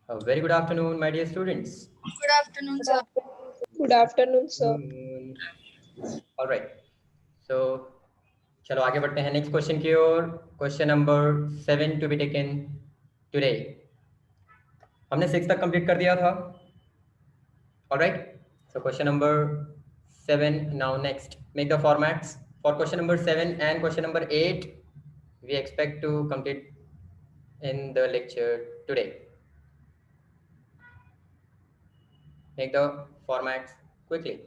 A very good afternoon, my dear students. Good afternoon, sir. Good afternoon, sir. All right. So, चलो आगे बढ़ते हैं next question की ओर. Question number 7 to be taken today. हमने 6 तक कंप्लीट कर दिया था. All right. So question number 7 now next. Make the formats for question number 7 and question number 8. We expect to complete in the lecture today. Make the formats quickly.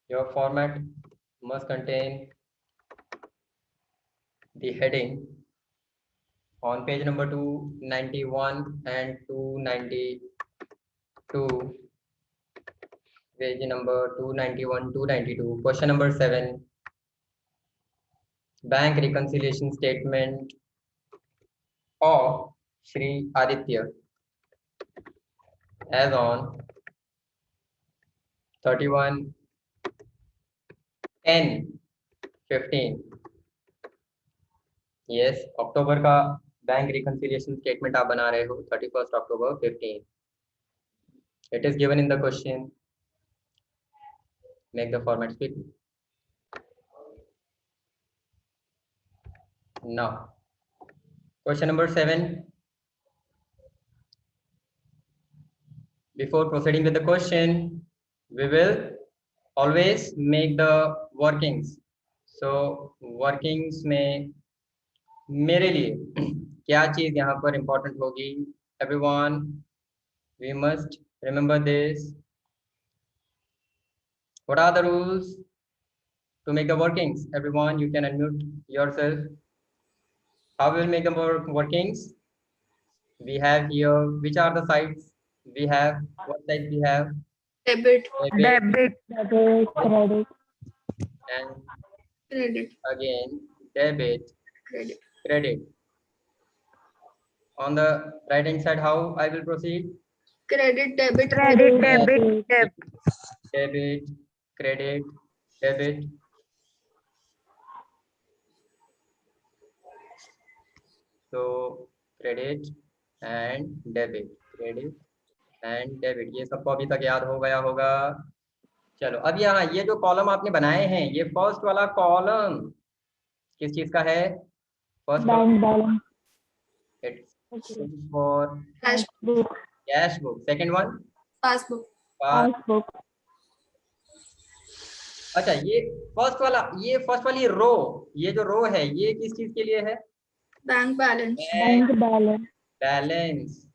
Your format must contain the heading on page number 291 and 292, page number 291, 292, question number 7, bank reconciliation statement of Shri Aditya as on 31/10/15. Yes, अक्टूबर का bank reconciliation statement आप बना रहे हो 31 October 15. It is given in the question. Make the format quickly. Now, question number 7. Before proceeding with the question, we will always make the workings. So, workings में मेरे लिए क्या चीज यहाँ पर important होगी? Everyone, we must remember this. What are the rules to make the workings? Everyone, you can unmute yourself. How we will make the workings? We have here, which are the sides we have? What sides we have? Debit, Debit Credit. and credit, again debit, credit. credit. On the right hand side, how I will proceed? Credit, debit, Debit. Debit, credit, debit. So credit and debit, credit and debit. ये सबको अभी तक याद हो गया होगा. चलो अब यहाँ ये जो कॉलम आपने बनाए हैं, ये फर्स्ट वाला कॉलम किस चीज का है? First Bank balance. It's for Cash, cash book. Second one passbook, Passbook. अच्छा, ये फर्स्ट वाली रो, ये जो रो है ये किस चीज के लिए है? bank balance, Bank balance. Balance.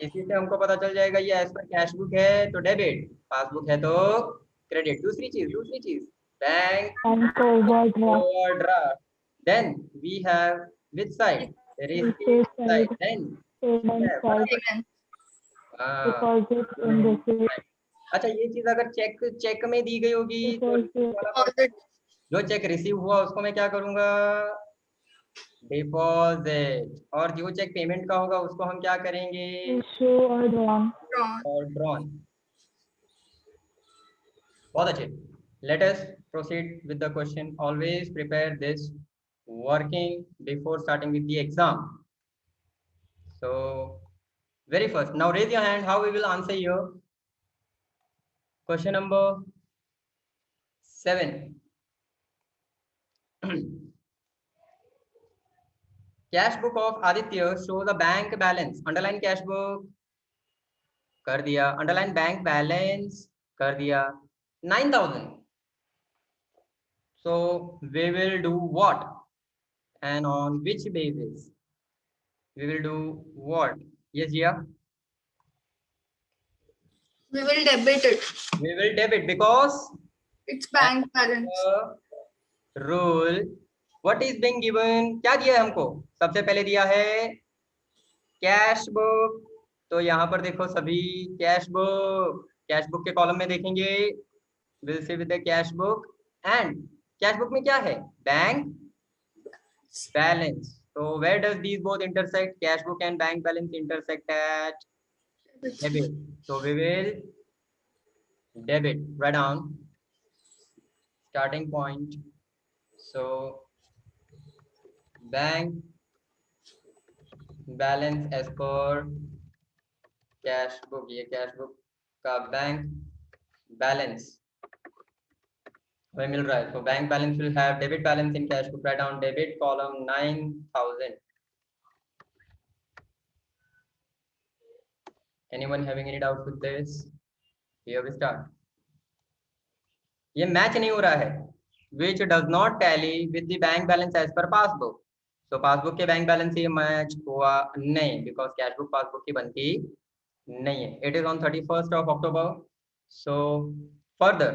इसी से हमको पता चल जाएगा ये एज पर कैश बुक है तो डेबिट, पासबुक है तो क्रेडिट. दूसरी चीज bank Bank overdraft. Overdraft. Then we have which side? Receipt side. Then Payment side. payment, Deposit in receipt. अच्छा, ये चीज अगर चेक में दी गई होगी तो deposit, जो चेक रिसीव हुआ उसको मैं क्या करूंगा? डिपॉजिट. और जो चेक पेमेंट का होगा उसको हम क्या करेंगे? Issue or drawn. drawn, और ड्रॉन. बहुत अच्छे. Let us proceed with the question. Always prepare this working before starting with the exam. So, very first, now raise your hand. How we will answer here? Question number 7. Cash book of Aditya shows the bank balance. Underline cash book. कर दिया. Underline bank balance. कर दिया. 9,000. So we will do what? And on which basis? We will do what? Yes, Jia? we will debit it. We will debit because It's bank balance. rule. What is being given? क्या दिया है हमको? सबसे पहले दिया है cash book. तो यहाँ पर देखो सभी कैश बुक के कॉलम में देखेंगे. Will see with the cash book. And cash book में क्या है? Bank balance. So where does these both intersect? Cash book and bank balance intersect at debit. So we will debit. Write down starting point. So bank balance as per cash book, ये cash book का bank balance हमें मिल रहा है। तो bank balance will have debit balance in cash book, write down debit column 9000. Anyone having any doubt with this? Here we start. ये match नहीं हो रहा है, which does not tally with the bank balance as per passbook. So passbook के bank balance से ये match हुआ नहीं, because कैश बुक पासबुक की बनती नहीं है. It is on 31st of October. So further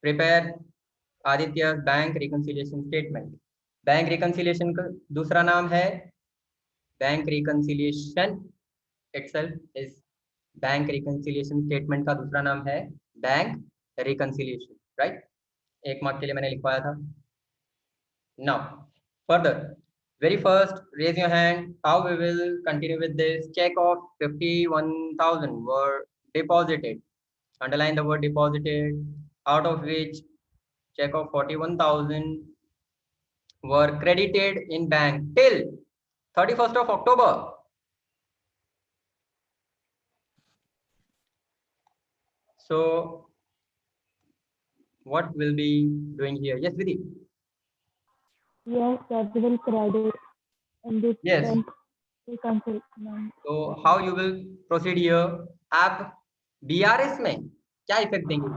prepare Aditya bank reconciliation statement. Bank reconciliation का दूसरा नाम है bank reconciliation itself is bank reconciliation statement का दूसरा नाम है बैंक रिकंसिलिएशन, राइट. एक मार्क के लिए मैंने लिखवाया था. Now further, very first raise your hand how we will continue with this. Check of 51,000 were deposited, underline the word deposited, out of which check of 41,000 were credited in bank till 31st of October. So what will be doing here? Yes, Vidhi. Yes, that will credit in the Yes. bank reconciliation. So how you will proceed here? आप BRS में क्या effect देंगे?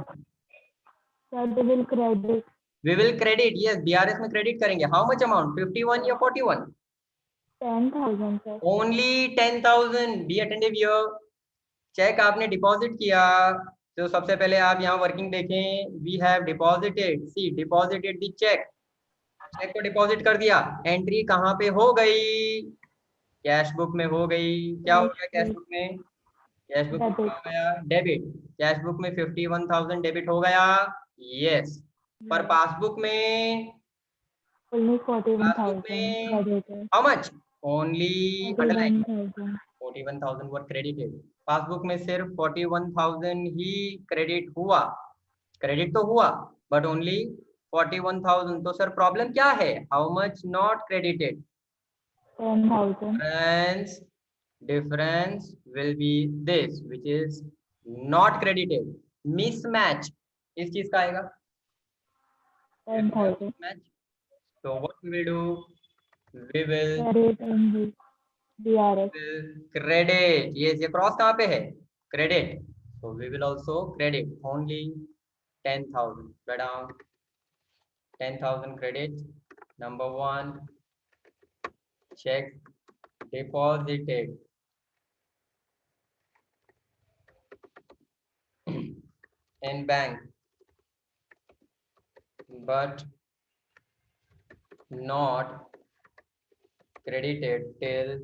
That will credit We will credit. Yes, BRS में credit करेंगे. How much amount? 51 या 41? 10,000, sir. Only 10,000. Be attentive here. Cheque आपने deposit किया, तो सबसे पहले आप यहाँ वर्किंग देखें. We have deposited, see deposited the cheque. Cheque को डिपॉजिट कर दिया. एंट्री कहाँ पे हो गई? कैश बुक में हो गई. क्या हो गया कैश बुक में? कैश बुक में क्या हो गया? डेबिट. कैश बुक में 51,000 डेबिट हो गया. यस. पर पासबुक में Only 41,000 में credited. How much? Only underline 41,000. 41,000 were credited. Passbook में सिर्फ 41,000 ही क्रेडिट हुआ. क्रेडिट तो हुआ बट ओनली 41,000. तो सर प्रॉब्लम क्या है? How much not credited? 10,000. Difference will be this, which is not credited. Mismatch इस चीज का आएगा. 10,000. Mismatch. So what we will do? We will Credit in the BRS. credit. Yes, ये cross कहाँ पे है? Credit. So we will also credit only 10,000. Write down 10,000 credit. Number one, check deposited in bank but not credited till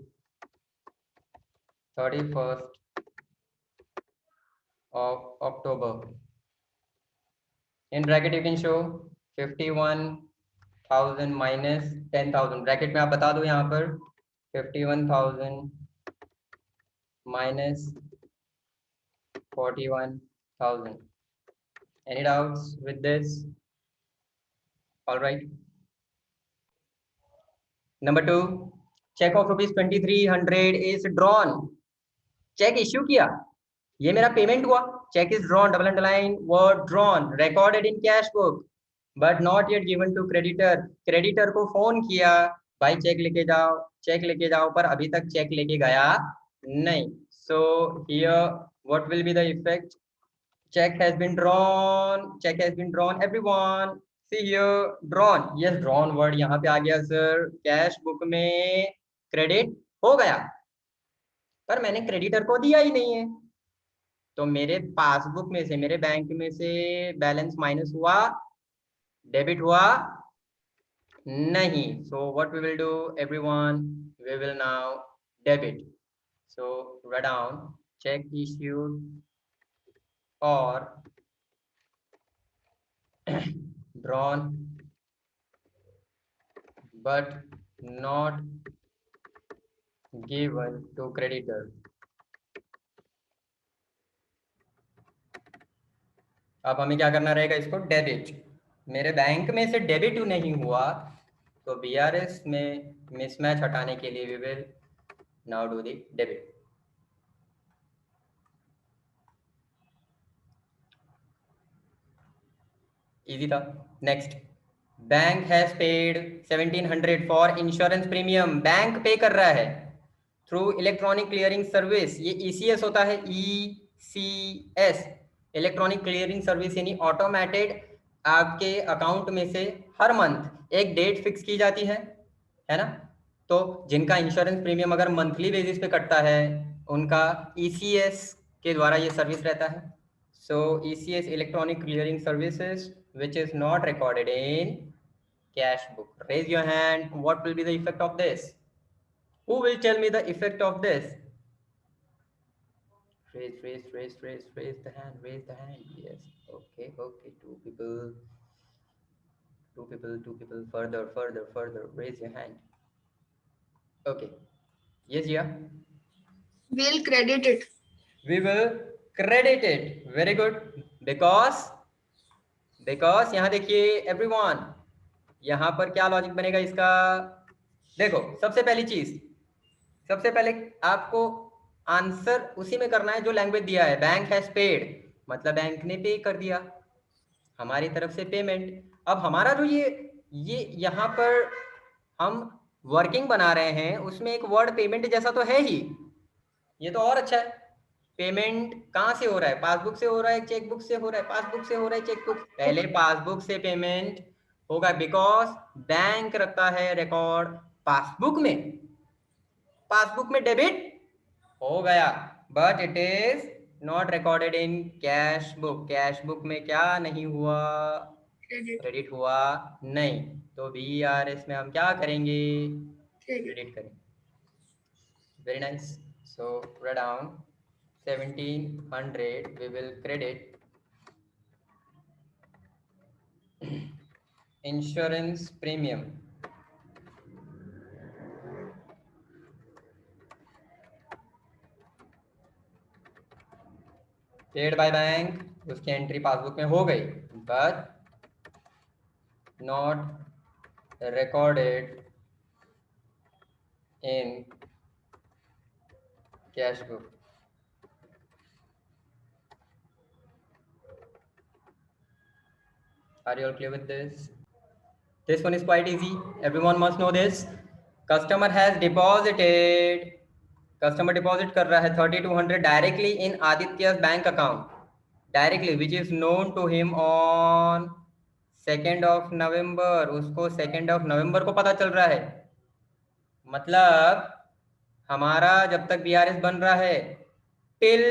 31st of October. In bracket you can show 51,000 minus 10,000. Bracket में आप बता दो यहाँ पर 51,000 minus 41,000. Any doubts with this? All right. Number two, check of rupees 2,300 is drawn. Cheque issue किया, ये मेरा payment हुआ. Cheque is drawn, double underline word drawn, recorded in cash book but not yet given to creditor. Creditor को phone किया, भाई check लेके जाओ, check लेके जाओ, पर अभी तक चेक लेके गया नहीं. So here what will be the effect? Cheque has been drawn, cheque has been drawn. Everyone see here drawn. Yes, drawn word यहाँ पे आ गया सर. कैश बुक में क्रेडिट हो गया पर मैंने क्रेडिटर को दिया ही नहीं है, तो मेरे पासबुक में से, मेरे बैंक में से बैलेंस माइनस हुआ, डेबिट हुआ नहीं. So what we will do everyone? We will now debit. So write down cheque issued और drawn but not given to creditor. अब हमें क्या करना रहेगा? इसको डेबिट. मेरे बैंक में से डेबिट नहीं हुआ तो BRS में मिसमैच हटाने के लिए we will now do the debit. Easy था। Next, bank has paid 1700 for insurance premium. Bank pay कर रहा है थ्रू इलेक्ट्रॉनिक क्लियरिंग सर्विस। ये ECS होता है, ECS, इलेक्ट्रॉनिक क्लियरिंग सर्विस, यानी ऑटोमेटेड आपके अकाउंट में से हर मंथ एक डेट फिक्स की जाती है ना। तो जिनका इंश्योरेंस प्रीमियम अगर मंथली बेसिस पे कटता है उनका ECS के द्वारा ये सर्विस रहता है। So ECS, electronic clearing services, which is not recorded in cash book. Raise your hand. What will be the effect of this? Who will tell me the effect of this? Raise the hand. Raise the hand. Yes. Okay. Okay. Two people. Two people. Two people. Further. Raise your hand. Okay. Yes, yeah. We'll credit it. We will credit it. Very good. Because यहाँ देखिए everyone, यहाँ पर क्या logic बनेगा इसका? देखो, सबसे पहले आपको आंसर उसी में करना है जो लैंग्वेज दिया है। बैंक हैज पेड मतलब बैंक ने पे कर दिया, हमारी तरफ से पेमेंट। अब हमारा जो ये यहाँ पर हम वर्किंग बना रहे हैं उसमें एक वर्ड पेमेंट जैसा तो है ही, ये तो और अच्छा है। पेमेंट कहाँ से हो रहा है? पासबुक से हो रहा है, चेकबुक से हो रहा है, पासबुक से हो रहा है, चेकबुक। पहले पासबुक से पेमेंट होगा बिकॉज बैंक रखता है रिकॉर्ड पासबुक में डेबिट हो गया, but it is not recorded in cash book में क्या नहीं हुआ? क्रेडिट हुआ नहीं। तो BRS में हम क्या करेंगे? क्रेडिट करेंगे। Very nice. So write down 1700 we will credit insurance premium paid by bank, उसकी एंट्री पासबुक में हो गई but not recorded in cash book. Are you all clear with this? This one is quite easy. Everyone must know this. Customer has deposited. Customer deposit कर रहा है 3200 directly in Aditya's bank account. Directly, which is known to him on 2nd of November. उसको 2nd of November को पता चल रहा है। मतलब हमारा जब तक BRS बन रहा है टिल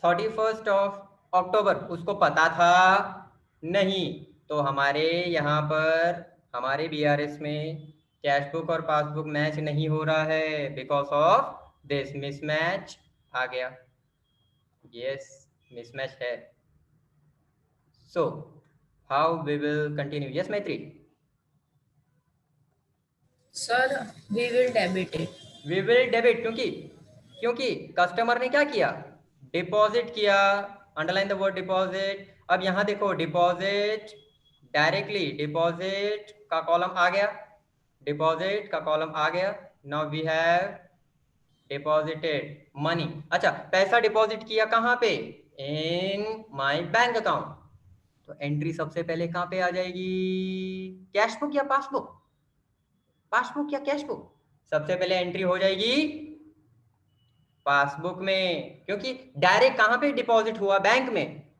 31st of October उसको पता था नहीं। तो हमारे यहाँ पर हमारे BRS में कैश बुक और पासबुक मैच नहीं हो रहा है बिकॉज ऑफ दिस मिसमैच आ गया। यस, मिसमैच है। So how we will continue? Yes Maitri. Sir we will debit it. We will debit क्योंकि कस्टमर ने क्या किया? डिपॉजिट किया। Underline the word deposit. अब यहाँ देखो डिपॉजिट डायरेक्टली, डिपॉजिट का कॉलम आ गया। Now we have deposited money. अच्छा, पैसा डिपॉजिट किया कहाँ पे? In my bank account. तो एंट्री सबसे पहले कहाँ पे आ जाएगी? कैश बुक या पासबुक या कैश बुक? सबसे पहले एंट्री हो जाएगी पासबुक में, क्योंकि डायरेक्ट कहाँ पे डिपॉजिट हुआ? बैंक में।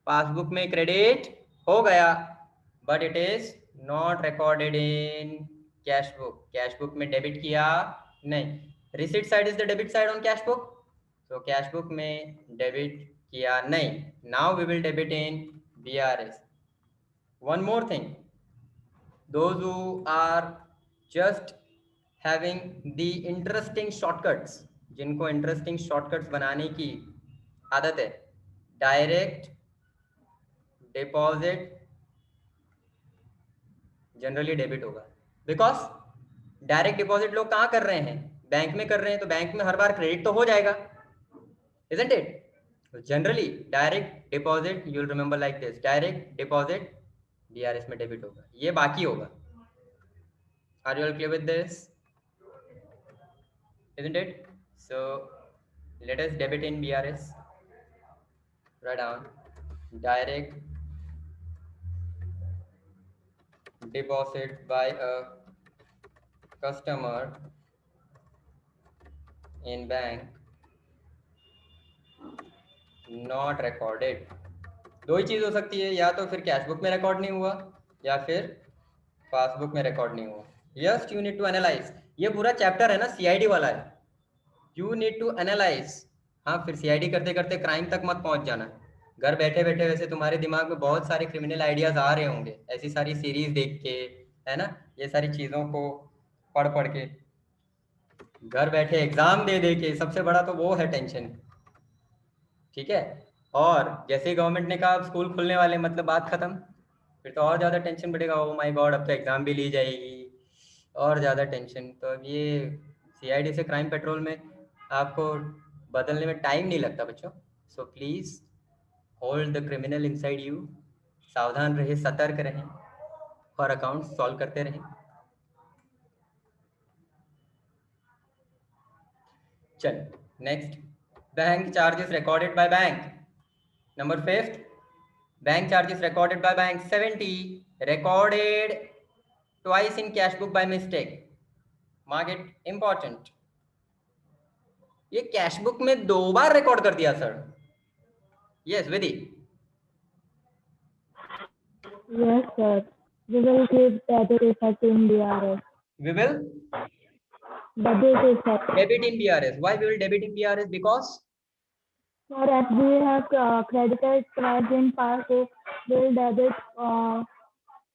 पासबुक में क्रेडिट हो गया but it is not recorded in cash book में डेबिट किया नहीं। Receipt side is the debit side on cash book, तो कैश बुक में डेबिट किया नहीं। Now we will debit in BRS. One more thing, those who are just having the interesting shortcuts, जिनको interesting shortcuts बनाने की आदत है, direct deposit generally debit होगा बिकॉज डायरेक्ट डिपॉजिट लोग कहाँ कर रहे हैं? बैंक में कर रहे हैं, तो बैंक में हर बार क्रेडिट तो हो जाएगा, isn't it? Generally direct deposit, you will remember like this, direct deposit BRS में डेबिट होगा, ये बाकी होगा। Are you all clear with this? Isn't it? So let us debit in BRS. Write down direct deposit by a customer in bank not recorded. दो ही चीज हो सकती है, या तो फिर कैश बुक में रिकॉर्ड नहीं हुआ या फिर पासबुक में रिकॉर्ड नहीं हुआ. Yes, you need to analyse. ये पूरा चैप्टर है ना सीआईडी वाला है. You need to analyse. हाँ, फिर सीआईडी करते करते क्राइम तक मत पहुंच जाना. घर बैठे बैठे वैसे तुम्हारे दिमाग में बहुत सारे क्रिमिनल आइडियाज आ रहे होंगे, ऐसी सारी सीरीज देख के, है ना, ये सारी चीजों को पढ़ पढ़ के, घर बैठे एग्जाम दे दे के. सबसे बड़ा तो वो है टेंशन. ठीक है. और जैसे ही गवर्नमेंट ने कहा अब स्कूल खुलने वाले, मतलब बात खत्म. फिर तो और ज्यादा टेंशन बढ़ेगा. ओ माय गॉड, अब तो एग्जाम भी ली जाएगी, और ज्यादा टेंशन. तो अब ये सीआईडी से क्राइम पेट्रोल में आपको बदलने में टाइम नहीं लगता बच्चों. So please hold the criminal inside you. सावधान रहे, सतर्क रहें और अकाउंट सॉल्व करते रहें. चल next, bank charges recorded by bank. Number 5th, bank charges recorded by bank 70 recorded twice in cash book by mistake. Mark it important. ये cash book में 2 बार रिकॉर्ड कर दिया sir. Yes Vidhi. Yes, sir. We will give debit effect in BRS. We will Debit effect. debit in BRS. Why we will debit in BRS? Because Sir, as we have credited price in passbook, we will debit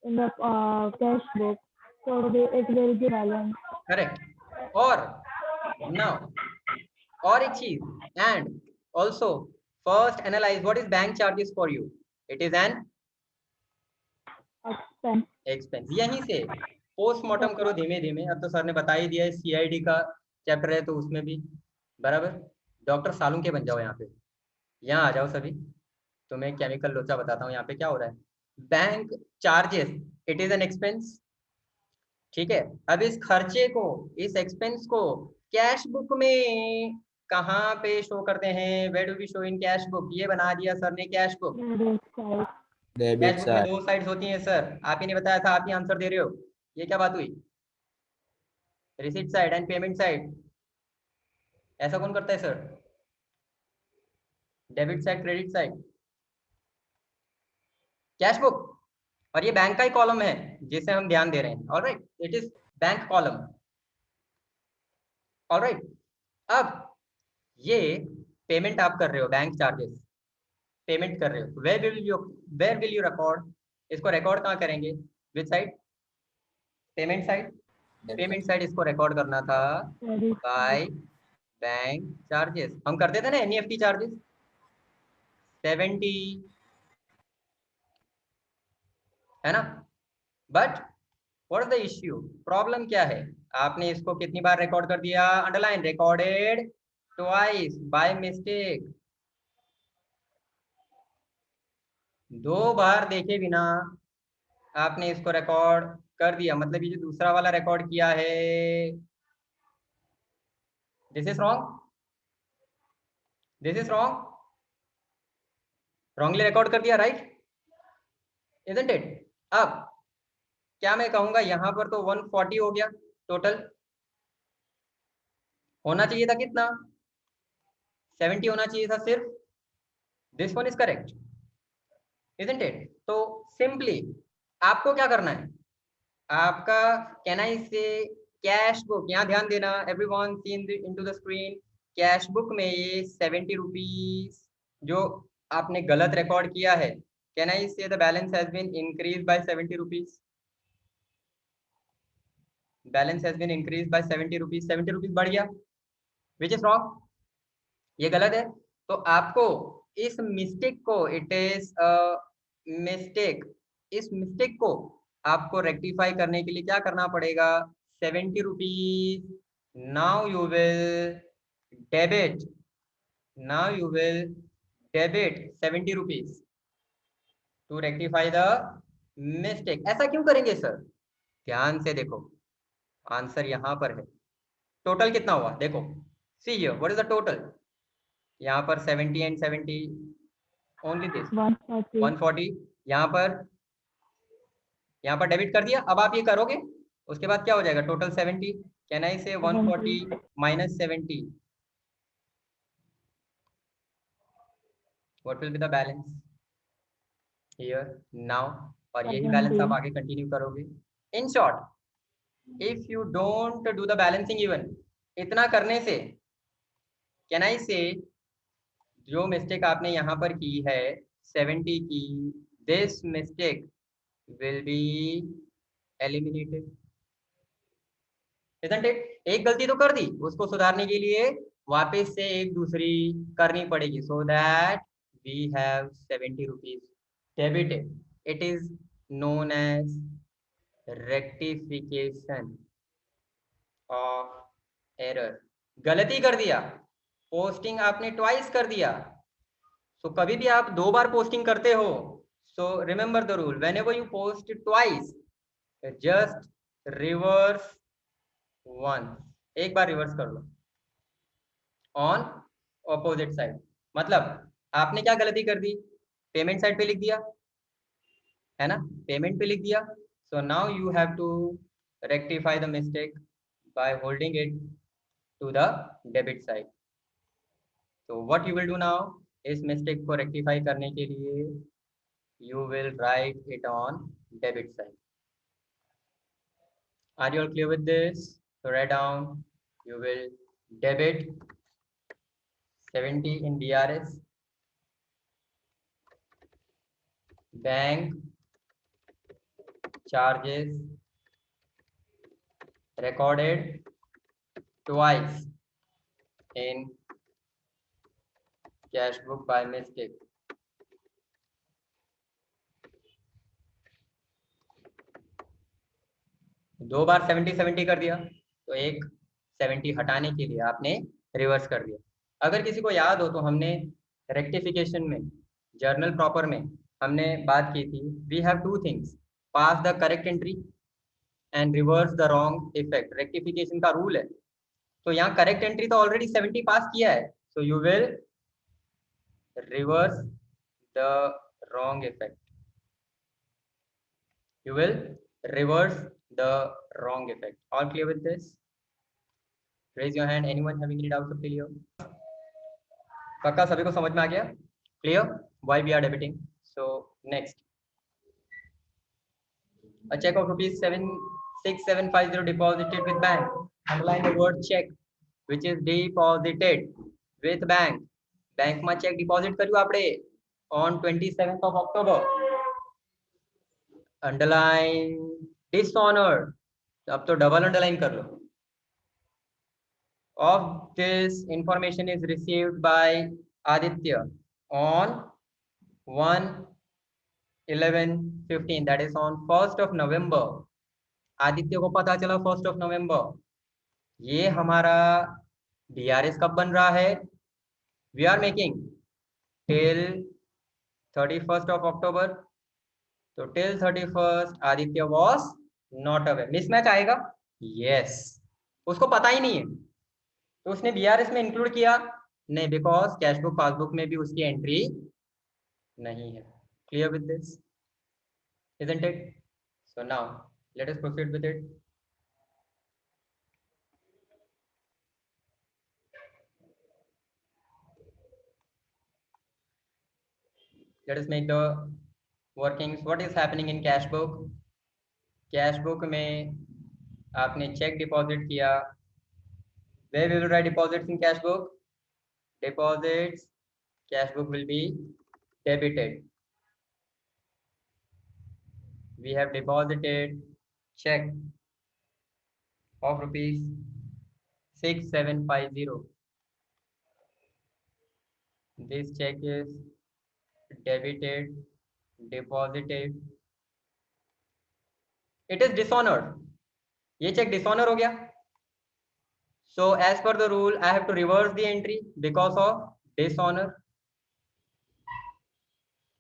in the cash book. So it will be balance. correct. और now और एक चीज, and also first analyze what is bank charges for you. It is an Expense. Expense. यहीं से postmortem करो धीमे धीमे. अब तो सर ने बता ही दिया है, सीआईडी का चैप्टर है तो उसमें भी बराबर. डॉक्टर सालुंके के बन जाओ यहाँ पे. यहाँ आ जाओ सभी. तुम्हें केमिकल लोचा बताता हूँ यहाँ पे क्या हो रहा है. Bank charges, it is an expense. ठीक है. अब इस खर्चे को, इस एक्सपेंस को कैश बुक में कहाँ पे शो करते हैं? Where do we show in cash book? ये बना दिया सर ने cash book. Debit cash side. Book में 2 साइड्स होती हैं सर. आप ही ने बताया था, आप ही आंसर दे रहे हो. ये क्या बात हुई? Receipt side and payment side. ऐसा कौन करता है sir? Debit side, credit side, cash book. और ये बैंक का ही कॉलम है जिसे हम ध्यान दे रहे हैं. Alright, it is bank column. Alright. अब ये पेमेंट आप कर रहे हो, बैंक चार्जेस पेमेंट कर रहे हो. Where will you record? इसको रिकॉर्ड कहाँ करेंगे? Which side? Payment side. Payment side इसको रिकॉर्ड करना था बाय बैंक चार्जेस. हम करते थे ना एनईएफटी चार्जेस 70, है ना. But what is the issue? Problem क्या है? आपने इसको कितनी बार रिकॉर्ड कर दिया? Underline, recorded twice by mistake. 2 बार देखे बिना आपने इसको रिकॉर्ड कर दिया. मतलब ये जो दूसरा वाला रिकॉर्ड किया है, this is wrong. This is wrong. Wrongly record कर दिया, राइट? Isn't it? अब क्या मैं कहूंगा, यहाँ पर तो 140 हो गया टोटल. होना चाहिए था कितना? 70 होना चाहिए था सिर्फ. This one is correct, isn't it? तो सिंपली आपको क्या करना है? आपका कैन आई से कैश बुक, यहाँ ध्यान देना everyone, see into the screen. Cash book में ये 70 रुपीज जो आपने गलत रिकॉर्ड किया है, can I say the balance has been increase by 70 rupees. Balance has been increase by 70 rupees. 70 rupees बढ़ गया, विच इज रॉन्ग. ये गलत है. तो आपको इस मिस्टेक को, इट इज मिस्टेक, इस मिस्टेक को आपको रेक्टिफाई करने के लिए क्या करना पड़ेगा? 70 rupees. Now you will debit, now you will debit 70 rupees to rectify the mistake. ऐसा क्यों करेंगे सर? ध्यान से देखो. आंसर यहाँ पर है। टोटल कितना हुआ देखो, see here what is the total. यहाँ पर 70 एंड 70 ओनली दिस 140. 140। यहाँ पर डेबिट कर दिया। अब आप ये करोगे उसके बाद क्या हो जाएगा, टोटल 70। कैन आई से 140 minus 70, what will be the balance here now. और यही बैलेंस आप आगे कंटिन्यू करोगे। In short if you don't do the balancing even, इतना करने से कैन आई से जो मिस्टेक आपने यहाँ पर की है 70 की, this mistake will be eliminated, isn't it. एक गलती तो कर दी, उसको सुधारने के लिए वापस से एक दूसरी करनी पड़ेगी, so that we have 70 rupees debited. It is known as rectification of error. गलती कर दिया, पोस्टिंग आपने ट्वाइस कर दिया। सो कभी भी आप 2 बार पोस्टिंग करते हो, so remember the rule, when ever you post twice just reverse one, एक बार रिवर्स कर लो ऑन ऑपोजिट साइड। मतलब आपने क्या गलती कर दी, पेमेंट साइड पे लिख दिया है ना, पेमेंट पे लिख दिया। So now you have to rectify the mistake by holding it to the debit side. तो what you will do now, इस मिस्टेक को रेक्टिफाई करने के लिए you will write it on debit side. Are you all clear with this? So write down, you will debit 70 in BRS, bank charges recorded twice in cash book by mistake. दो बार 70 कर दिया, तो एक 70 हटाने के लिए आपने रिवर्स कर दिया। अगर किसी को याद हो तो हमने रेक्टिफिकेशन में, जर्नल प्रॉपर में हमने बात की थी, we have 2 things, pass the correct entry and reverse the wrong effect. Rectification का रूल है। तो यहाँ करेक्ट एंट्री तो ऑलरेडी 70 पास किया है, so you will reverse the wrong effect, you will reverse the wrong effect. All clear with this? Raise your hand, anyone having any doubts or clear? पक्का सभी को समझ में आ गया? Clear? Why we are debiting? So next, a check of rupees 76750 deposited with bank. Underline the word check, which is deposited with bank. Bank में check deposit કર્યું આપણે on 27th of October. Underline dishonoured, अब तो double underline कर लो। of this information is received by Aditya on 1/11/15, that is on 1st of November. Aditya को पता चला 1st of November। ये हमारा BRS कब बन रहा है, we are making till 31st of October। तो till 31st Aditya was not aware। Mismatch आएगा, yes, उसको पता ही नहीं है, तो उसने BRS में इंक्लूड किया नहीं, बिकॉज कैश बुक पासबुक में भी उसकी एंट्री नहीं है। Clear with this, isn't it? So now let us proceed with it. Let us make the workings. What is happening in cash book? Cash book में आपने check deposit किया, where we will write deposits in cash book? Deposits, cash book will be debited. We have deposited check of rupees 6750. This check is debited, deposited. It is dishonored. ये check dishonor हो गया. So as per the rule, I have to reverse the entry because of dishonor.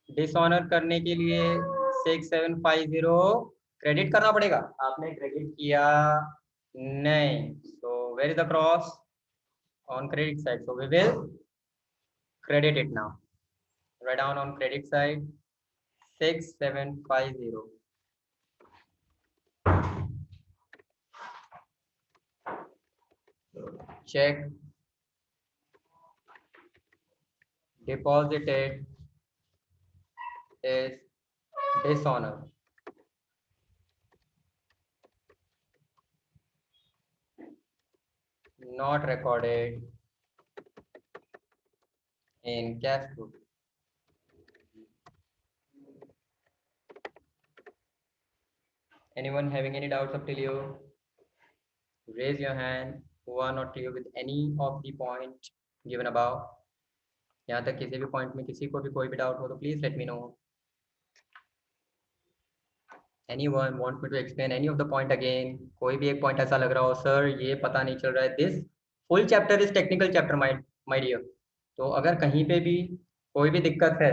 Dishonor करने के लिए 6750 credit करना पड़ेगा। आपने credit किया नहीं. So where is the cross? On credit side. So we will credit it now. Write down on credit side 6750. Check deposited is dishonor. Not recorded in cash book. Anyone having any doubts up till you? Raise your hand who are not clear with any of the point given above. यहाँ तक किसी भी point में किसी को भी कोई भी डाउट हो तो please let me know. Anyone want me to explain any of the point again? कोई भी एक पॉइंट ऐसा लग रहा हो सर ये पता नहीं चल रहा है. This full chapter is technical chapter my dear. तो अगर कहीं पे भी कोई भी दिक्कत है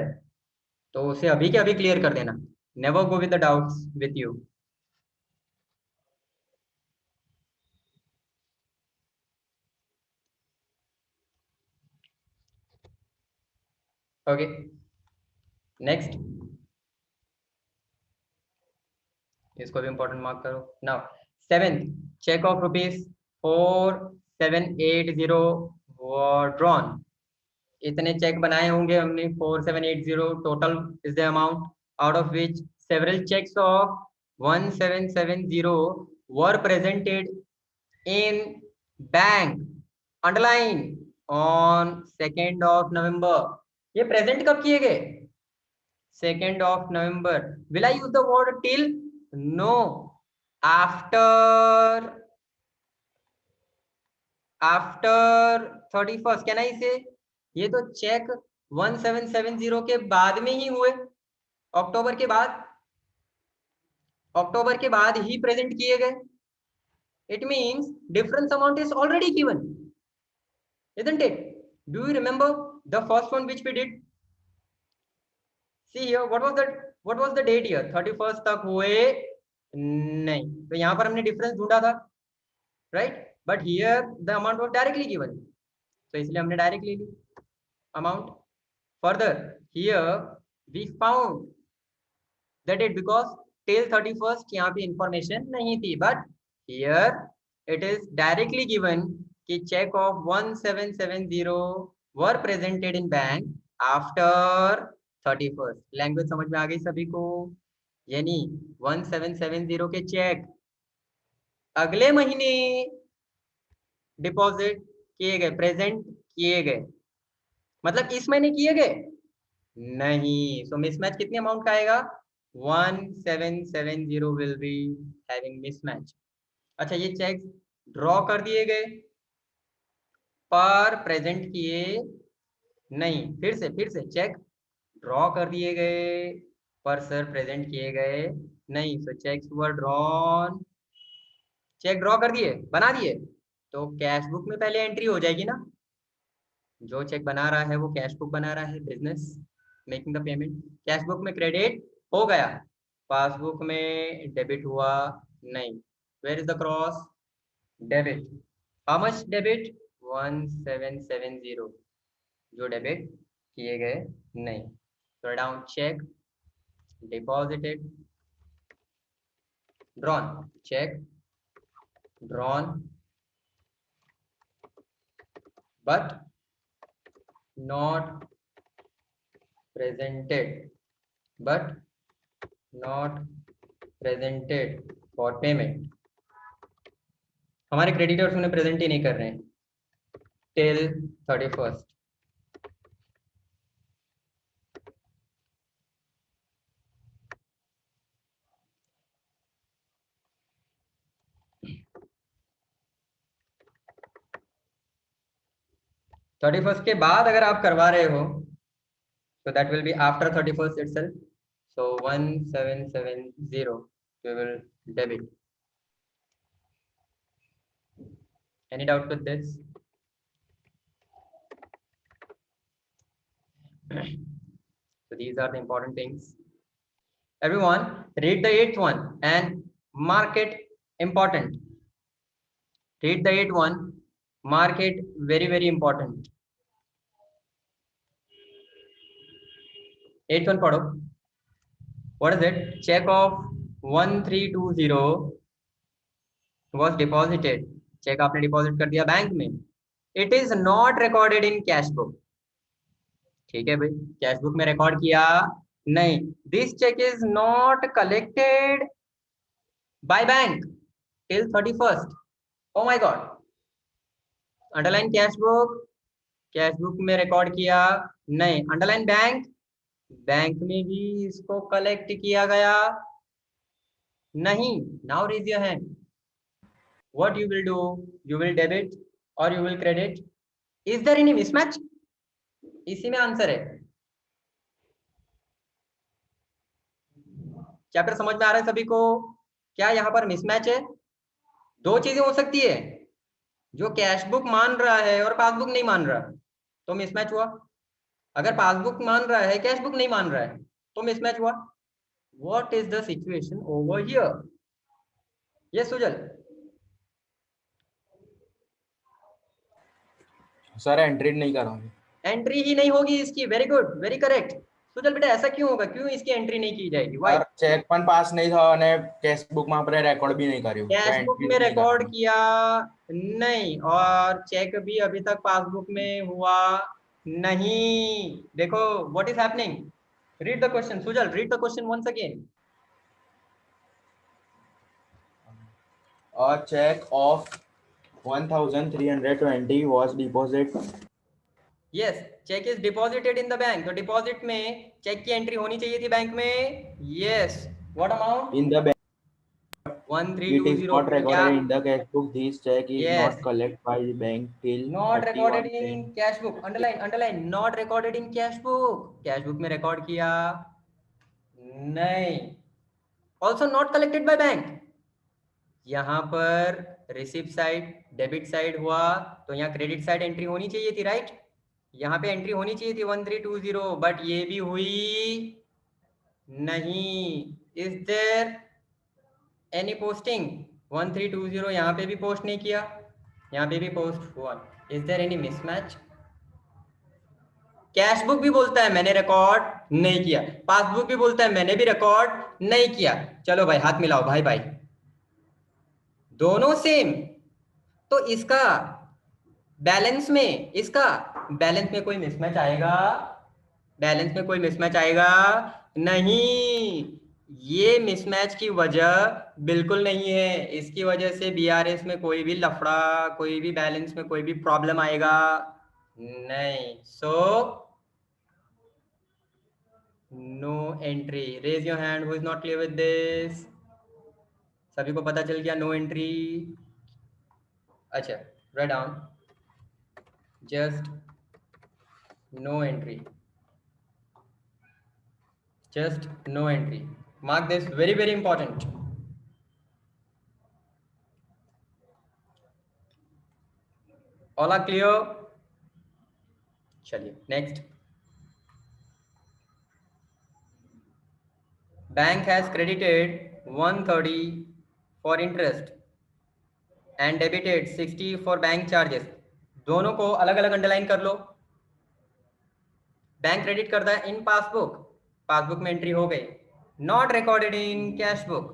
तो उसे अभी के अभी क्लियर कर देना. Never go with the doubts with you. Okay next. इसको भी इंपॉर्टेंट मार्क करो. Now 7th cheque of ₹4780 were drawn. इतने चेक बनाए होंगे हमने 4780 total is the amount out of which several cheques of 1770 were presented in bank underline on 2nd of November. ये present कब किए गए? 2nd of November. Will I use the word till? No. After 31st. Can I say? ये तो check 1770 के बाद में ही हुए. अक्टूबर के बाद ही प्रेजेंट किए गए. It means difference amount is already given, isn't it? Do you remember the first one which we did? See here, what was the date here? 31st तक हुए नहीं. तो यहाँ पर हमने डिफरेंस ढूंढा था, right? But here the amount was directly given, तो इसलिए हमने डायरेक्ट ले ली amount. Further, here we found the date because till 31st यहाँ पे information नहीं थी, but here it is directly given कि check of 1770 were presented in bank after 31st. Language समझ में आ गई सभी को? यानी 1770 के चेक अगले महीने डिपॉजिट किए गए, प्रेजेंट किए गए. मतलब इस महीने किए गए नहीं. सो मिसमैच कितने अमाउंट का आएगा? 1770 विल बी हैविंग मिसमैच. अच्छा ये चेक ड्रॉ कर दिए गए पर प्रेजेंट किए नहीं. फिर से चेक ड्रॉ कर दिए गए पर सर प्रेजेंट किए गए नहीं. सो चेक्स वर ड्रॉन. चेक ड्रॉ कर दिए, बना दिए, तो कैश बुक में पहले एंट्री हो जाएगी ना. जो चेक बना रहा है वो कैश बुक बना रहा है, business making the payment. Cash book में क्रेडिट हो गया, पासबुक में डेबिट हुआ नहीं. Where is the cross? Debit. How much debit? 1770 जो डेबिट किए गए नहीं. so down cheque deposited drawn. Cheque drawn but not presented for payment. हमारे क्रेडिटर्स उन्हें प्रेजेंट ही नहीं कर रहे हैं till 31st. के बाद अगर आप करवा रहे हो so that will be after 31st itself. So 1770 we will debit. Any doubt with this? So these are the important things. Everyone read the 8th one and mark it important. Read the 8-1. Mark it very, very important. 8-1 पढ़ो. What is it? Check of 1320 was deposited. Check आपने deposit कर दिया bank में. It is not recorded in cash book. ठीक है भाई, cash book में record किया नहीं. This check is not collected by bank till 31st. Oh my God. Underline cash book में रिकॉर्ड किया नहीं. अंडरलाइन बैंक में भी इसको कलेक्ट किया गया नहीं. Now raise your hand. What you will do? You will debit और you will credit. Is there any mismatch? इसी में आंसर है. चैप्टर समझ में आ रहा है सभी को? क्या यहाँ पर मिसमैच है? दो चीजें हो सकती है, जो कैश बुक मान रहा है और पासबुक नहीं मान रहा, तो मिसमैच हुआ. अगर पासबुक मान रहा है, कैश बुक नहीं मान रहा है, तो मिसमैच हुआ. What is the situation over here? Yes Sujal. Sir entry नहीं कर रहा हूँ. एंट्री ही नहीं होगी इसकी. Very good, very correct. Sujal बेटा ऐसा क्यों होगा? क्यों इसकी एंट्री नहीं की जाएगी? व्हाई? चेक पण पास नहीं था और कैश बुक में आपने रिकॉर्ड भी नहीं करी. कैश बुक में रिकॉर्ड किया नहीं और चेक भी अभी तक पासबुक में हुआ नहीं. देखो what is happening. Read the question. Sujal read the question once again. A check of 1320 was deposited. Yes, cheque is deposited in the bank. तो डिपॉजिट में चेक की एंट्री होनी चाहिए थी बैंक में. Yes. What amount? In the bank, it is 1320. not recorded in the cash book. This check is Yes. not collected by the bank till not recorded 31 in cash book. Underline not recorded in cash book. Cash book में record किया नहीं. Also not collected by bank. यहाँ पर receipt side debit side हुआ, तो यहाँ credit side entry होनी चाहिए थी, राइट? यहाँ पे एंट्री होनी चाहिए थी 1320, बट ये भी हुई नहीं. Is there any posting? 1320 यहाँ पे भी पोस्ट नहीं किया, यहाँ पे भी पोस्ट हुआ. Is there any mismatch? Cash book भी बोलता है मैंने रिकॉर्ड नहीं किया, पासबुक भी बोलता है मैंने भी रिकॉर्ड नहीं किया. चलो भाई हाथ मिलाओ भाई भाई, दोनों सेम. तो इसका बैलेंस में कोई मिसमैच आएगा? बैलेंस में कोई मिसमैच आएगा नहीं. ये मिसमैच की वजह बिल्कुल नहीं है. इसकी वजह से बीआरएस में कोई भी लफड़ा, कोई भी बैलेंस में कोई भी प्रॉब्लम आएगा नहीं. So no entry. Raise your hand who is not clear with this. सभी को पता चल गया नो एंट्री? अच्छा, write down just no entry. Just no entry. Mark this, very very important. All are clear? चलिए next. Bank has credited 130 for interest and debited 60 for bank charges. दोनों को अलग अलग अंडरलाइन कर लो. बैंक क्रेडिट करता है in passbook में entry हो गई. Not recorded in cash book.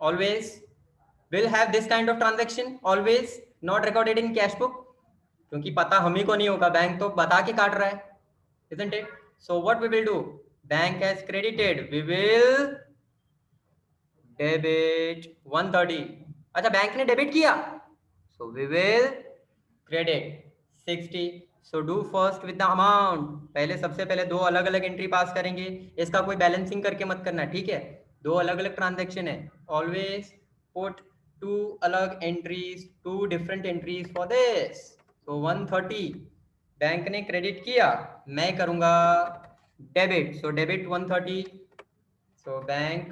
Always will have this kind of transaction. Always not recorded in cash book, क्योंकि पता हम ही को नहीं होगा, बैंक तो बता के काट रहा है, isn't it? So what we will do? Bank has credited, we will debit 130. अच्छा, बैंक ने डेबिट किया, so we will credit 60. So do first with the amount. सबसे पहले दो अलग अलग एंट्री पास करेंगे. इसका कोई बैलेंसिंग करके मत करना, ठीक है? दो अलग अलग ट्रांजैक्शन है. ऑलवेज पुट टू अलग entries, two different entries for this. So 130 bank ने क्रेडिट किया, मैं करूंगा debit. So debit 130. So bank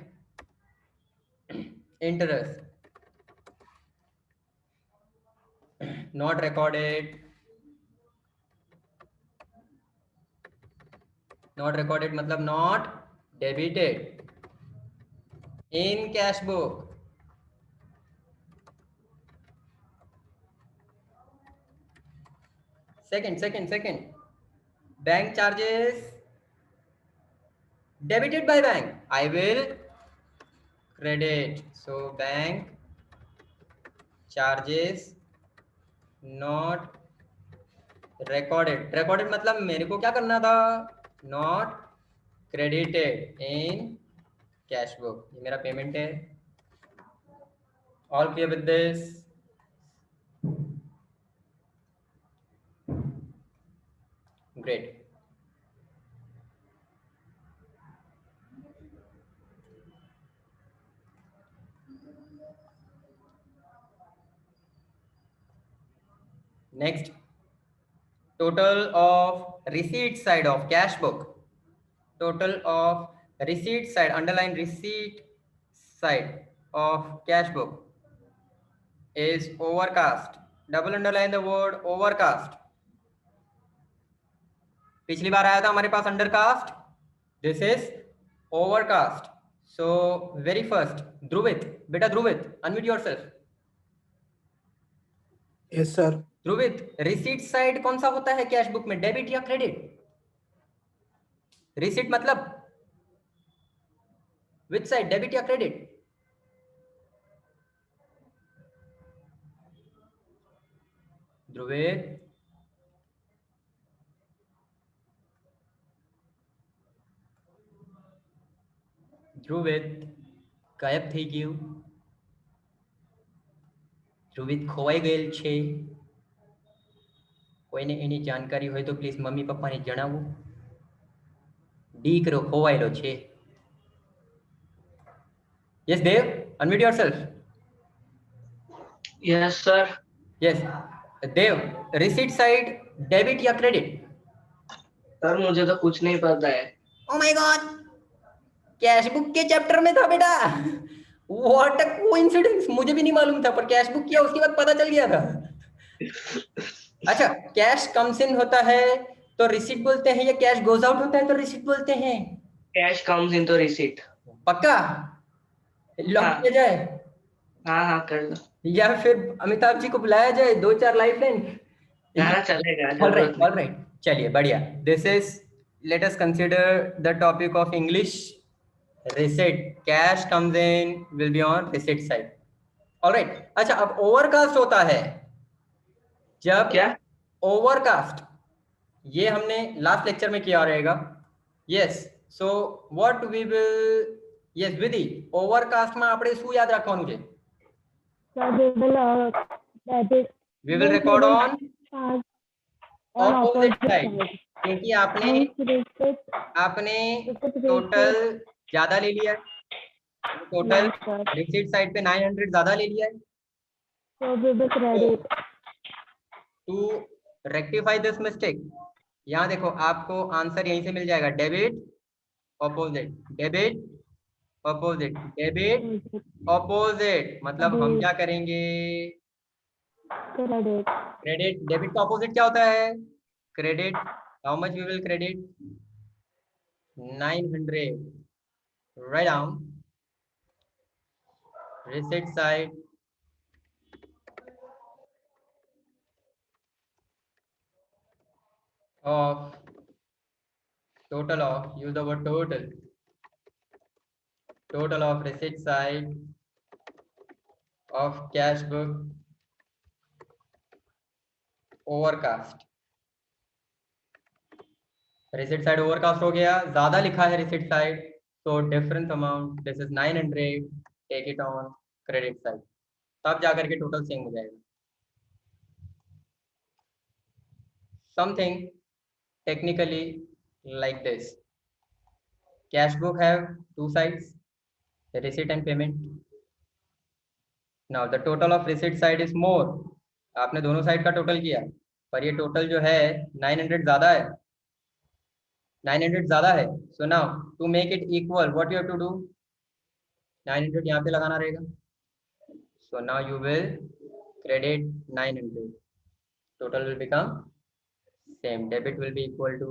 interest not recorded. Not recorded मतलब not debited in cash book. second. Bank charges debited by bank. I will credit. So bank charges not recorded मतलब मेरे को क्या करना था, not credited in cash book. ये मेरा payment है. All clear with this? Great. Next, total of receipt side of cash book. Total of receipt side, underline receipt side of cash book is overcast. Double underline the word overcast. पिछली बार आया था हमारे पास undercast. This is overcast. So very first, Dhruvit, बेटा Dhruvit, unmute yourself. Yes, sir. Dhruvit, receipt side कौन सा होता है कैश बुक में, डेबिट या क्रेडिट? रिसीट मतलब विच साइड, डेबिट या क्रेडिट? ध्रुवित, ध्रुवित गायब થઈ ગયું. ध्रुवित ખોવાઈ ગયેલ છે. કોઈને એની જાણકારી હોય તો પ્લીઝ મમ્મી પપ્પાને જણાવો. દીકરો ખોવાયેલો છે. Yes, Dev, unmute yourself. Yes, sir. Yes, Dev, receipt side debit या credit? सर मुझे तो कुछ नहीं पता है. Oh my God, cash book के चैप्टर में था बेटा. What a coincidence, मुझे भी नहीं मालूम था, पर कैश बुक किया उसके बाद पता चल गया था. अच्छा, कैश कम्स इन होता है तो रिसीट बोलते हैं, या कैश गोज आउट होता है तो रिसीट बोलते हैं? Cash comes into receipt. पक्का लॉक हाँ. किया जाए? हाँ कर दो. या फिर अमिताभ जी को बुलाया जाए, 2-4 लाइफ लाइन? हाँ चलेगा. All right. चलिए बढ़िया. This is, let us consider the topic of English. Receipt. Cash comes in, will be on receipt side. All right. अच्छा, अब overcast होता है जब क्या? overcast, ये हमने लास्ट लेक्चर में किया रहेगा. Yes. So what we will, yes Vidhi, overcast में આપણે શું યાદ રાખવાનું છે? We will record on opposite side, क्योंकि आपने टोटल ज्यादा ले लिया है. टोटल रिसीट साइड पे 900 ज्यादा ले लिया है. टू रेक्टिफाई दिस मिस्टेक, यहाँ देखो आपको आंसर यहीं से मिल जाएगा. Debit opposite, debit opposite, debit opposite. मतलब हम क्या करेंगे, क्रेडिट. डेबिट का ऑपोजिट क्या होता है? Credit. How much we will credit? 900. Write down. Receipt side of total of, use the word total of receipt side of cash book overcast. Receipt side overcast हो गया, ज्यादा लिखा है रिसीट साइड, तो difference amount, this is 900, take it on credit side, तब जाकर के total same हो जाएगा. Something technically like this. Cash book have two sides, receipt and payment. Now the total of receipt side is more. आपने दोनों side का total किया, पर ये टोटल जो है 900 ज्यादा है. 900 ज्यादा है. So now to make it equal, what you have to do? 900 यहाँ पे लगाना रहेगा. So now you will credit 900. Total will become same. Debit will be equal to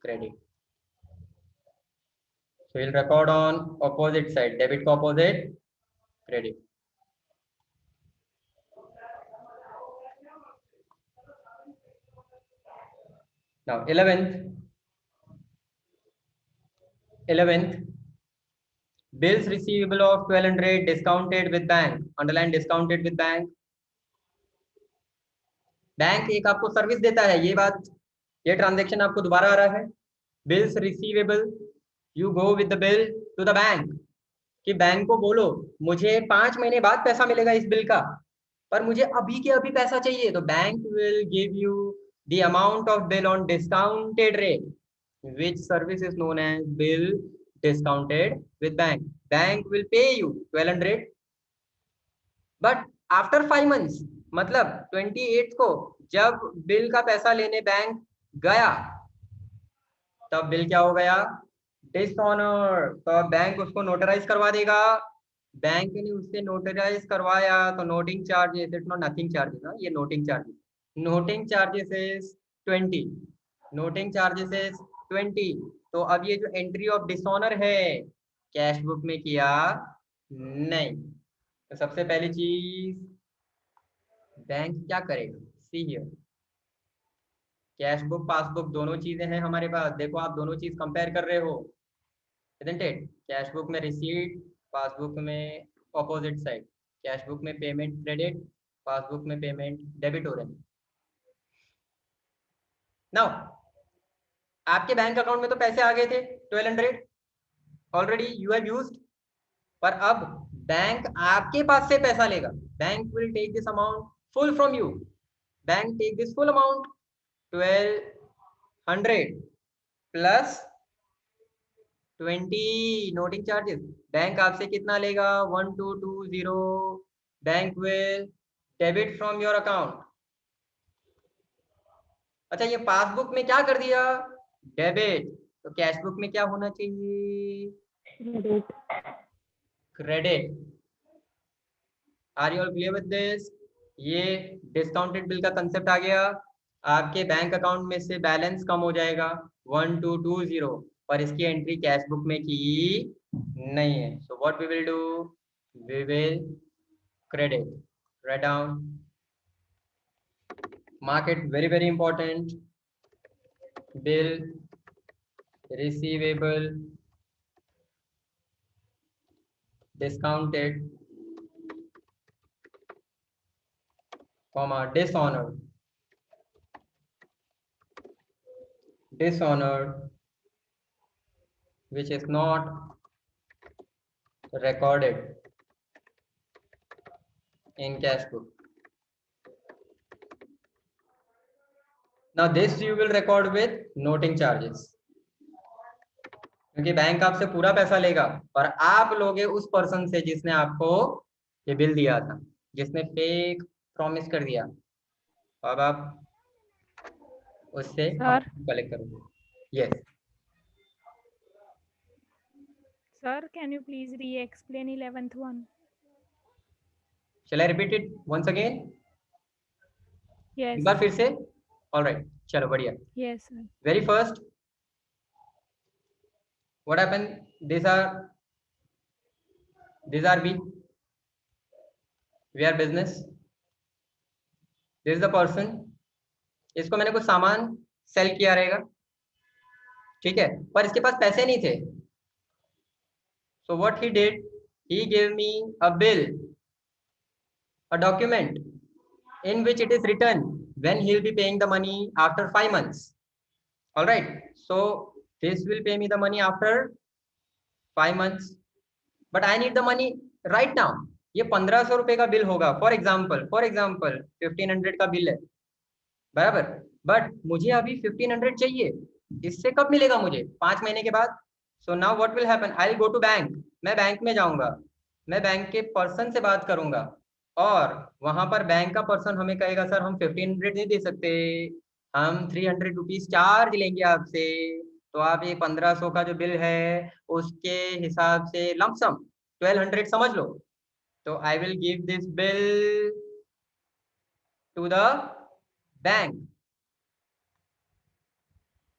credit. So we'll record on opposite side. Debit को opposite, credit. Now 11th bills receivable of 1200 discounted with bank. Underline discounted with bank. Bank एक आपको service देता है, ये बात, ये transaction आपको दोबारा आ रहा है. Bills receivable, you go with the bill to the bank, कि बैंक को बोलो मुझे 5 महीने बाद पैसा मिलेगा इस बिल का, पर मुझे अभी के अभी पैसा चाहिए, तो bank will give you the amount of bill on discounted rate, which service is known as bill discounted with bank. Bank will pay you 1200, but after 5 months, मतलब 28 को जब बिल का पैसा लेने बैंक गया, तब बिल क्या हो गया? डिसऑनर. तो बैंक उसको नोटराइज करवा देगा. बैंक ने उससे नोटराइज करवाया तो noting charges, it's not nothing charges ना, ये noting charges. Noting charges is 20. Noting charges is 20. तो अब ये जो एंट्री ऑफ डिसऑनर है, कैश बुक में किया नहीं. तो सबसे पहली चीज बैंक क्या करेगा? See here, cash book passbook दोनों चीजें हैं हमारे पास. देखो आप दोनों चीज कंपेयर कर रहे हो, isn't it? कैश बुक में रिसीट, पासबुक में ऑपोजिट साइड. कैश बुक में पेमेंट क्रेडिट, पासबुक में पेमेंट डेबिट हो रहे हैं. नाउ आपके बैंक अकाउंट में तो पैसे आ गए थे 1200 ऑलरेडी यू हैव यूज्ड, पर अब बैंक आपके पास से पैसा लेगा. Bank will take this amount full from you. Bank take this full amount 1200 plus 20 noting charges. Bank आपसे कितना लेगा? 1220. Bank will debit from your account. अच्छा, ये पासबुक में क्या कर दिया? डेबिट. तो कैश बुक में क्या होना चाहिए? Credit. Credit. Are you all clear with this? ये डिस्काउंटेड बिल का कंसेप्ट आ गया. आपके बैंक अकाउंट में से बैलेंस कम हो जाएगा 1220, पर इसकी एंट्री कैश बुक में की नहीं है. So what we will do? We will credit. Write down, mark it, very very important. Bill receivable discounted, comma dishonored. Dishonored, which is not recorded in cash book. Now this you will record with noting charges, क्योंकि bank आपसे पूरा पैसा लेगा और आप लोगे उस person से जिसने आपको ये बिल दिया था, जिसने फेक प्रॉमिस कर दिया. अब आप उससे कलेक्ट करोगे. Yes Sir, can you please re-explain 11th one? shall I repeat it once again? Yes. एक बार फिर से. All right, चलो बढ़िया. Yes, sir. Very first, what happened? These are we are business. This is the person. इसको मैंने कुछ सामान cell किया रहेगा, ठीक है, पर इसके पास पैसे नहीं थे. So what he did, he gave me a bill, a document in which it is written when he will be paying the money after 5 months. All right, so this will pay me the money after 5 months, but I need the money right now. ये 1500 रुपए का bill होगा, for example 1500 का bill है, बराबर, but मुझे अभी 1500 चाहिए. इससे कब मिलेगा मुझे? 5 महीने के बाद. So now what will happen? I will go to bank. मैं बैंक में जाऊंगा, मैं बैंक के पर्सन से बात करूंगा और वहां पर बैंक का पर्सन हमें कहेगा सर हम 1500 नहीं दे सकते, हम 300 रुपीज चार्ज लेंगे आपसे. तो आप ये 1500 का जो बिल है उसके हिसाब से लमसम 1200 समझ लो. तो I will give this bill to the bank.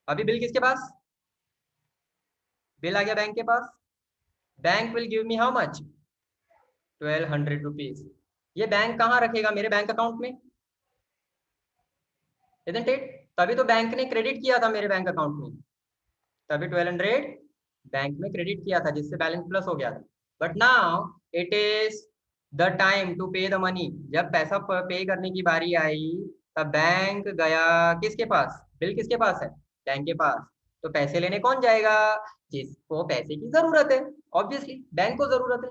अभी बिल किसके पास? बिल आ गया बैंक के पास. Bank will give me how much? 1200 rupees. ये बैंक कहाँ रखेगा? मेरे बैंक अकाउंट में, isn't it? तभी तो बैंक ने क्रेडिट किया था मेरे बैंक अकाउंट में, तभी 1200 बैंक में क्रेडिट किया था, जिससे बैलेंस प्लस हो गया था। But now it is the time to pay the money. जब पैसा पे करने की बारी आई तब बैंक गया किसके पास, बिल किसके पास है, बैंक के पास। तो पैसे लेने कौन जाएगा, जिसको पैसे की जरूरत है, ऑब्वियसली बैंक को जरूरत है।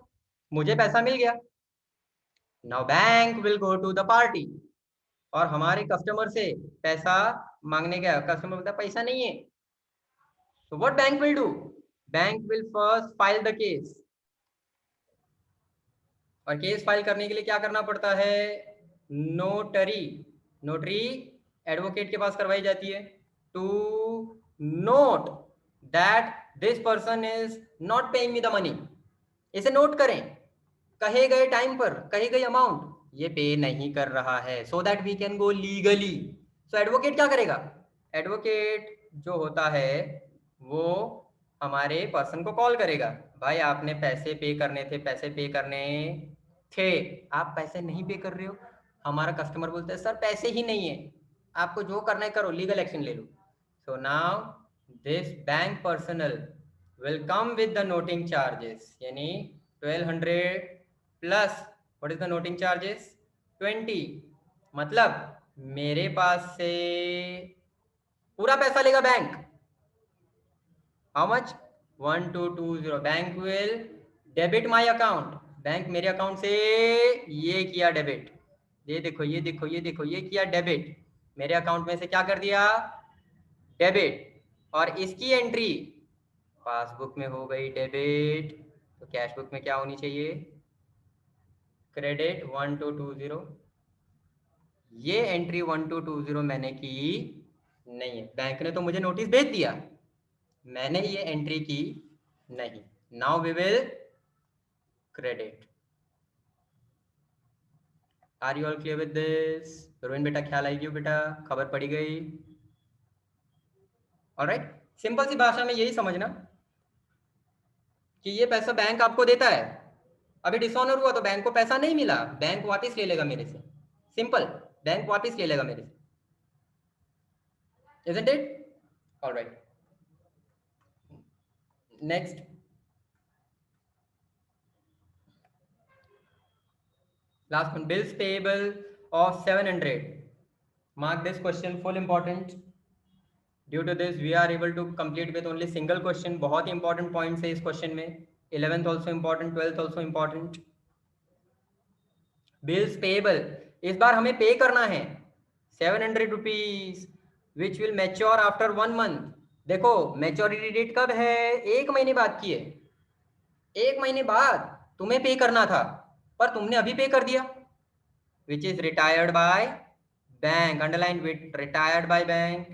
मुझे पैसा मिल गया, now bank will go to the party, और हमारे कस्टमर से पैसा मांगने गया, कस्टमर बोलता पैसा नहीं है। So what bank will do? Bank will first file the case. और केस फाइल करने के लिए क्या करना पड़ता है, नोटरी, नोटरी एडवोकेट के पास करवाई जाती है, to note that this person is not paying me the money. इसे नोट करें, कहे गए टाइम पर कही गई अमाउंट ये पे नहीं कर रहा है, so that we can go legally. So advocate क्या करेगा, एडवोकेट जो होता है वो हमारे पर्सन को कॉल करेगा, भाई आपने पैसे पे करने थे, पैसे पे करने थे, आप पैसे नहीं पे कर रहे हो। हमारा कस्टमर बोलता है सर पैसे ही नहीं है, आपको जो करना है करो, लीगल एक्शन ले लो। So now this bank personal will come with the noting charges, यानी 1200 plus what is the noting charges 20, मतलब मेरे पास से पूरा पैसा लेगा बैंक। How much 1220, bank will debit my account, bank मेरे अकाउंट से ये किया डेबिट, ये देखो ये देखो ये देखो ये किया डेबिट, मेरे अकाउंट में से क्या कर दिया डेबिट, और इसकी एंट्री पासबुक में हो गई डेबिट, तो कैश बुक में क्या होनी चाहिए क्रेडिट 1220। ये एंट्री 1220 मैंने की नहीं है, बैंक ने तो मुझे नोटिस भेज दिया, मैंने ये एंट्री की नहीं। Now we will credit. Are you all clear with this? Rohin बेटा ख्याल आई क्यों बेटा, खबर पड़ी गई? ऑलराइट, सिंपल सी भाषा में यही समझना कि ये पैसा बैंक आपको देता है, अभी डिसऑनर हुआ तो बैंक को पैसा नहीं मिला, बैंक वापस ले लेगा मेरे से, सिंपल, बैंक वापस ले लेगा मेरे से, isn't it? All right, next, last one, bills payable of 700. Mark this question full important. Due to this we are able to complete with only single question. बहुत ही important points है इस question में, 11th also important, 12th also important. Bills payable, इस बार हमें पे करना है 700 rupees which will mature after 1 month. देखो मैच्योरिटी डेट कब है, 1 महीने बाद की है, 1 महीने बाद तुम्हें पे करना था पर तुमने अभी पे कर दिया, which is retired by bank, underline with retired by bank,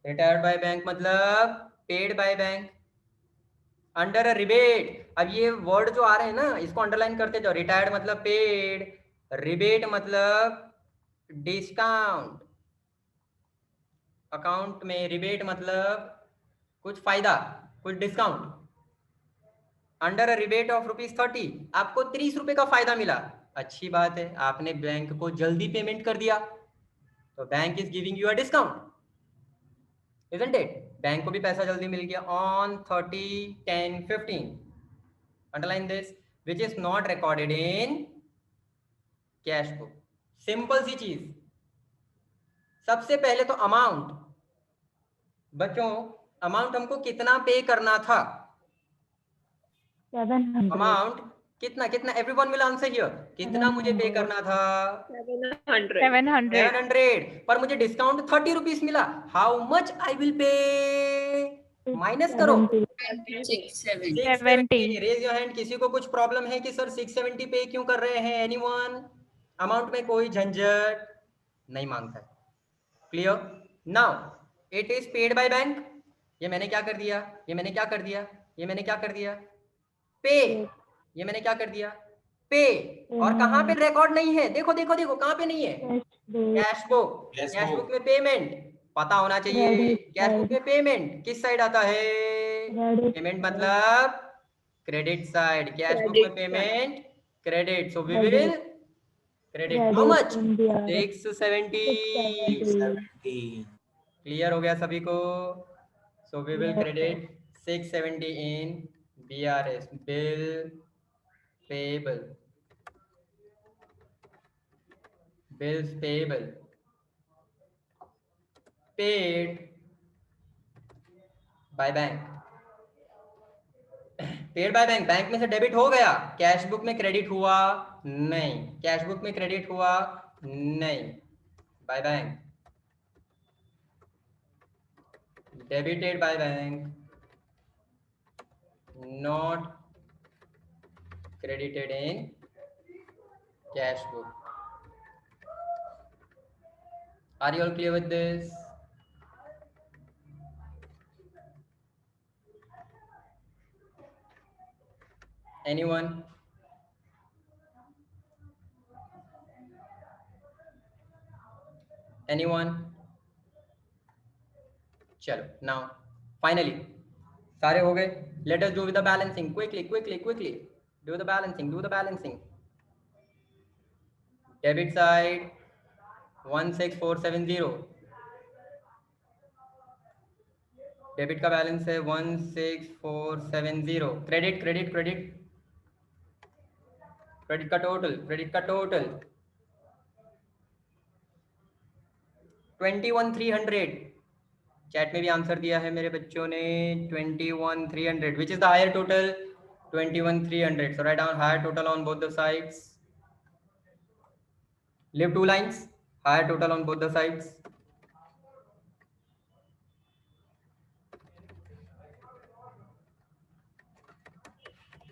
retired by bank मतलब paid by bank, under a rebate. अब ये वर्ड जो आ रहे हैं ना इसको अंडरलाइन करते जाओ, रिटायर्ड मतलब पेड, रिबेट मतलब डिस्काउंट, अकाउंट में रिबेट मतलब कुछ फायदा, कुछ discount. Under a rebate of ₹30, आपको 30 रुपए का फायदा मिला, अच्छी बात है, आपने बैंक को जल्दी पेमेंट कर दिया, तो bank is giving you a discount, isn't it? Bank को भी पैसा जल्दी मिल गया on 30/10/15, underline this, which is not recorded in cash book. Simple सी चीज, सबसे पहले तो अमाउंट, बच्चों अमाउंट हमको कितना पे करना था, 700. अमाउंट कितना, कितना, एवरीवन विल आंसर हियर, कितना मुझे पे करना था 700. 700, पर मुझे डिस्काउंट 30 रुपीज मिला, how much I will pay, minus करो 70. 670, रेज योर हैंड, किसी को कुछ प्रॉब्लम है कि सर 670 पे क्यों कर रहे हैं, एनीवन? अमाउंट में कोई झंझट नहीं मांगता है, clear? Now it is paid by bank, ये मैंने क्या कर दिया, ये मैंने क्या कर दिया, ये मैंने क्या कर दिया पे, ये मैंने क्या कर दिया पे, और कहाँ पे रिकॉर्ड नहीं है, देखो देखो देखो कहाँ पे नहीं है, कैश बुक, कैश बुक में पेमेंट पता होना चाहिए, कैश बुक में पेमेंट किस साइड आता है, पेमेंट मतलब क्रेडिट साइड, कैश बुक में payment credit, so we will credit how much 670, 70. Clear हो गया सभी को? So we will Yes, sir. Credit 670 in BRS bill payable, bills payable, paid by bank, paid by bank, bank में से debit हो गया, cash book में credit हुआ नहीं, कैश बुक में क्रेडिट हुआ नहीं, by bank, debited by bank, not credited in cash book. Are you all clear with this? Anyone? Anyone? चलो, now finally सारे हो गए. Let us do with the balancing quickly. Do the balancing. Debit side 16470. Debit का balance है 16470. Credit का total 21300. Chat में भी answer दिया है मेरे बच्चों ने 21300. Which is the higher total? 21300. So write down higher total on both the sides. Leave two lines. Higher total on both the sides.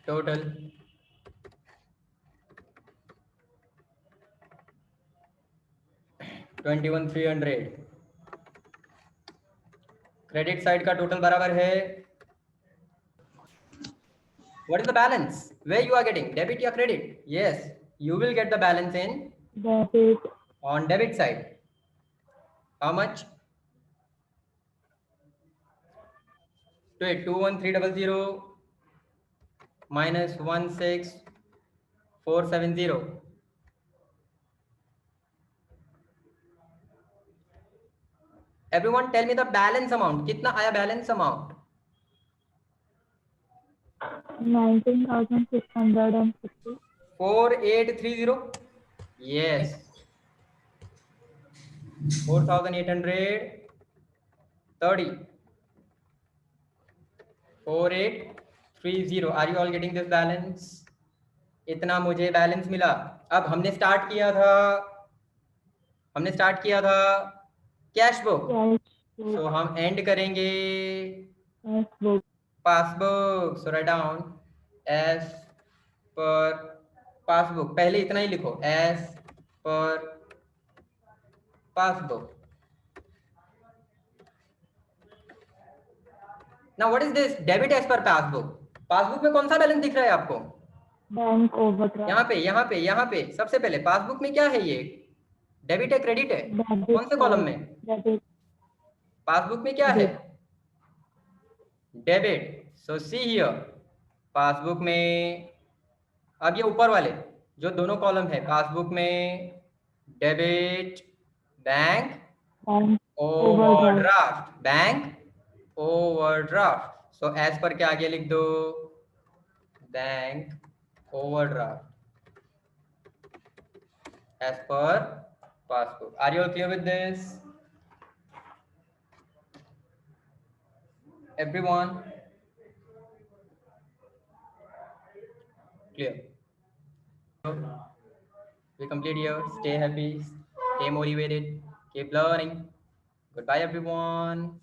Total 21300. Credit side का टोटल बराबर है. What is the balance? Where you are getting debit या credit? Yes, you will get the balance in Debit. on debit side. How much? To it 21300 minus 16470. Everyone tell me the balance amount. कितना आया balance amount? 19,650. 4830. Yes. 4830. 4830. Are you all getting this balance? इतना मुझे balance मिला. अब हमने start किया था cash book. सो हम एंड करेंगे passbook. So write down as per passbook. पहले इतना ही लिखो, as per passbook. Now what is this? Debit as per passbook. Passbook में कौन सा बैलेंस दिख रहा है आपको? Bank overdraft. यहाँ पे सबसे पहले पासबुक में क्या है? ये डेबिट है क्रेडिट है? कौन से कॉलम में? डेबिट. पासबुक में क्या है? Debit. So see here passbook में. अब ये ऊपर वाले जो दोनों कॉलम है पासबुक में, debit bank overdraft, bank overdraft. So as per के आगे लिख दो bank overdraft as per passbook. Are you all clear with this? Everyone? Clear? We complete here. Stay happy, stay motivated, keep learning. Goodbye everyone.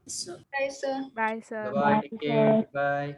So Bye, sir. Bye, sir. Bye bye. Take care. Bye.